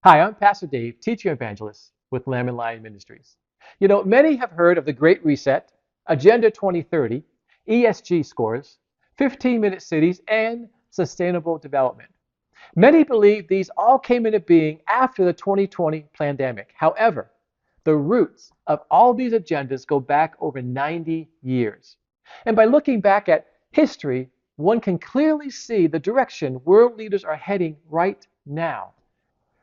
Hi, I'm Pastor Dave, teaching evangelist with Lamb and Lion Ministries. Many have heard of the Great Reset, Agenda 2030, ESG scores, 15-minute cities, and sustainable development. Many believe these all came into being after the 2020 pandemic. However, the roots of all these agendas go back over 90 years. And by looking back at history, one can clearly see the direction world leaders are heading right now.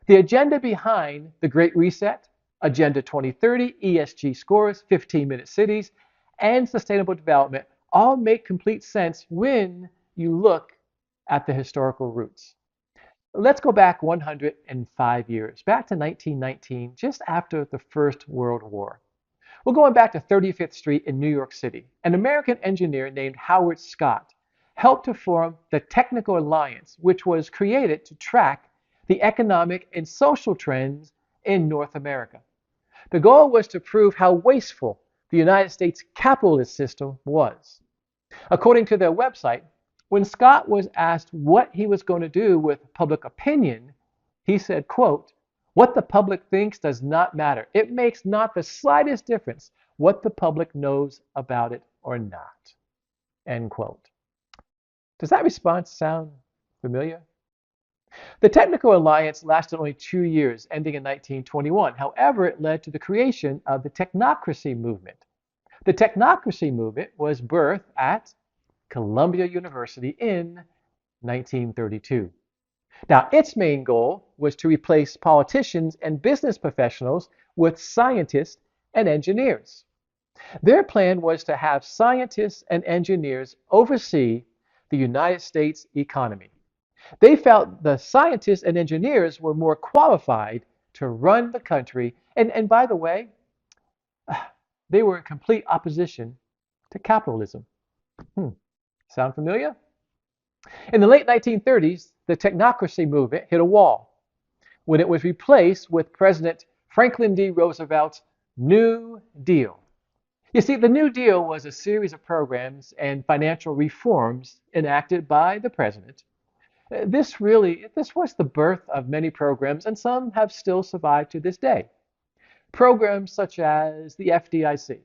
The agenda behind the Great Reset, Agenda 2030, ESG scores, 15-minute cities, and sustainable development all make complete sense when you look at the historical roots. Let's go back 105 years, back to 1919, just after the First World War. We're going back to 35th Street in New York City. An American engineer named Howard Scott helped to form the Technical Alliance, which was created to track the economic and social trends in North America. The goal was to prove how wasteful the United States capitalist system was. According to their website, when Scott was asked what he was going to do with public opinion, he said, quote, "What the public thinks does not matter. It makes not the slightest difference what the public knows about it or not." End quote. Does that response sound familiar? The Technical Alliance lasted only 2 years, ending in 1921. However, it led to the creation of the Technocracy Movement. The Technocracy Movement was birthed at Columbia University in 1932. Now, its main goal was to replace politicians and business professionals with scientists and engineers. Their plan was to have scientists and engineers oversee the United States economy. They felt the scientists and engineers were more qualified to run the country. And by the way, they were in complete opposition to capitalism. Sound familiar? In the late 1930s, the technocracy movement hit a wall when it was replaced with President Franklin D. Roosevelt's New Deal. You see, the New Deal was a series of programs and financial reforms enacted by the president. This was the birth of many programs, and some have still survived to this day. Programs such as the FDIC,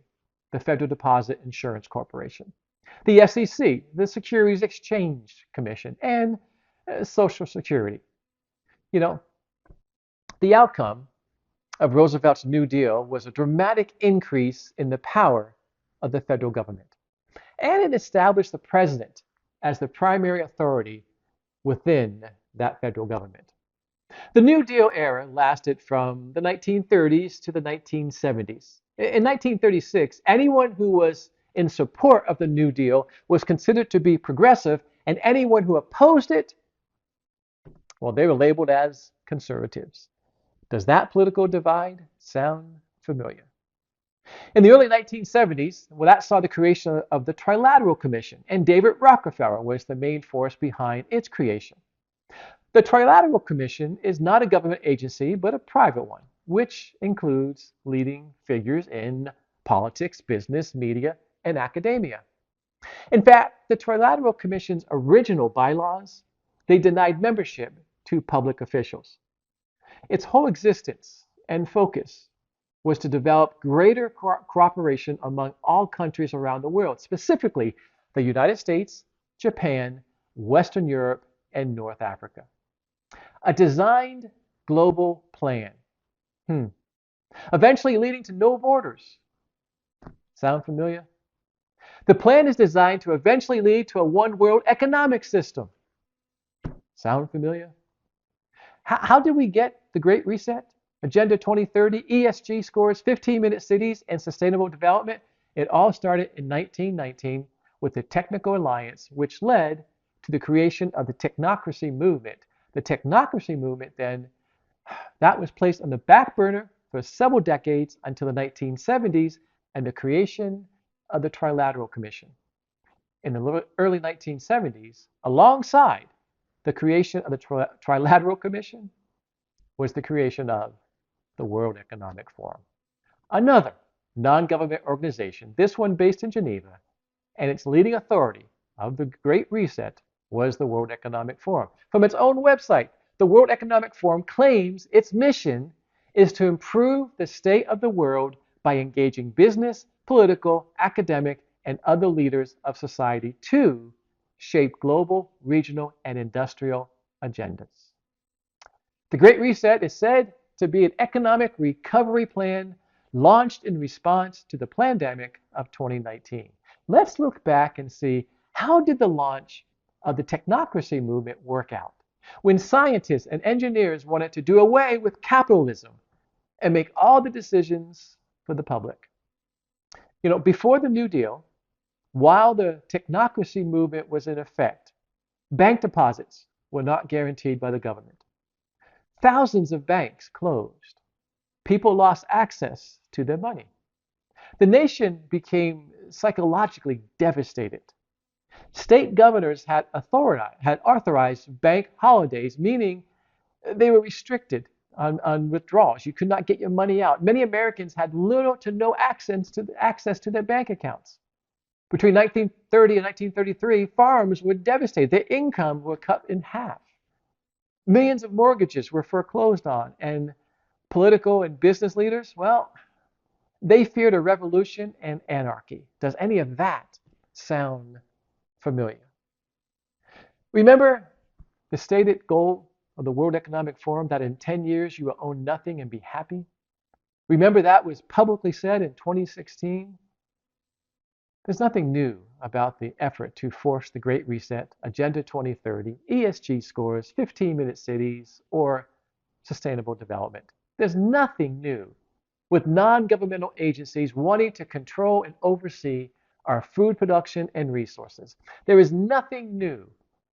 the Federal Deposit Insurance Corporation, the SEC, the Securities Exchange Commission, and Social Security. The outcome of Roosevelt's New Deal was a dramatic increase in the power of the federal government, and it established the president as the primary authority within that federal government. The New Deal era lasted from the 1930s to the 1970s. In 1936, anyone who was in support of the New Deal was considered to be progressive, and anyone who opposed it, well, they were labeled as conservatives. Does that political divide sound familiar? In the early 1970s, that saw the creation of the Trilateral Commission, and David Rockefeller was the main force behind its creation. The Trilateral Commission is not a government agency, but a private one, which includes leading figures in politics, business, media, and academia. In fact, the Trilateral Commission's original bylaws, they denied membership to public officials. Its whole existence and focus was to develop greater cooperation among all countries around the world, specifically the United States, Japan, Western Europe, and North Africa. A designed global plan, eventually leading to no borders. Sound familiar? The plan is designed to eventually lead to a one world economic system. Sound familiar? How did we get the Great Reset? Agenda 2030, ESG scores, 15-minute cities, and sustainable development. It all started in 1919 with the Technical Alliance, which led to the creation of the Technocracy Movement. The Technocracy Movement then, that was placed on the back burner for several decades until the 1970s and the creation of the Trilateral Commission. In the early 1970s, alongside the creation of the Trilateral Commission, was the creation of the World Economic Forum, another non-government organization, this one based in Geneva, and its leading authority of the Great Reset was the World Economic Forum. From its own website, the World Economic Forum claims its mission is to improve the state of the world by engaging business, political, academic, and other leaders of society to shape global, regional, and industrial agendas. The Great Reset is said to be an economic recovery plan launched in response to the pandemic of 2019. Let's look back and see, how did the launch of the technocracy movement work out? When scientists and engineers wanted to do away with capitalism and make all the decisions for the public. Before the New Deal, while the technocracy movement was in effect, bank deposits were not guaranteed by the government. Thousands of banks closed. People lost access to their money. The nation became psychologically devastated. State governors had authorized bank holidays, meaning they were restricted on withdrawals. You could not get your money out. Many Americans had little to no access to their bank accounts. Between 1930 and 1933, farms were devastated. Their income were cut in half. Millions of mortgages were foreclosed on, and political and business leaders, well, they feared a revolution and anarchy. Does any of that sound familiar? Remember the stated goal of the World Economic Forum, that in 10 years you will own nothing and be happy? Remember that was publicly said in 2016? There's nothing new about the effort to force the Great Reset, Agenda 2030, ESG scores, 15-minute cities, or sustainable development. There's nothing new with non-governmental agencies wanting to control and oversee our food production and resources. There is nothing new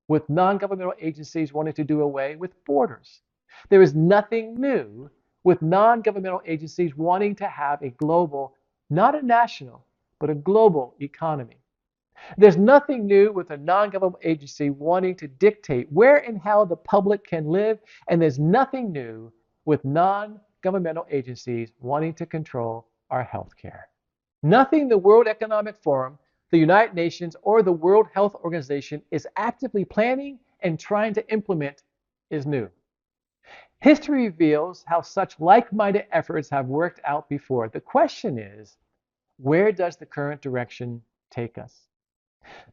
with non-governmental agencies wanting to do away with borders. There is nothing new with non-governmental agencies wanting to have a global, not a national, but a global economy. There's nothing new with a non-governmental agency wanting to dictate where and how the public can live, and there's nothing new with non-governmental agencies wanting to control our health care. Nothing the World Economic Forum, the United Nations, or the World Health Organization is actively planning and trying to implement is new. History reveals how such like-minded efforts have worked out before. The question is, where does the current direction take us?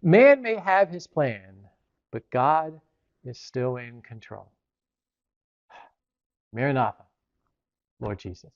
Man may have his plan, but God is still in control. Maranatha, Lord Jesus.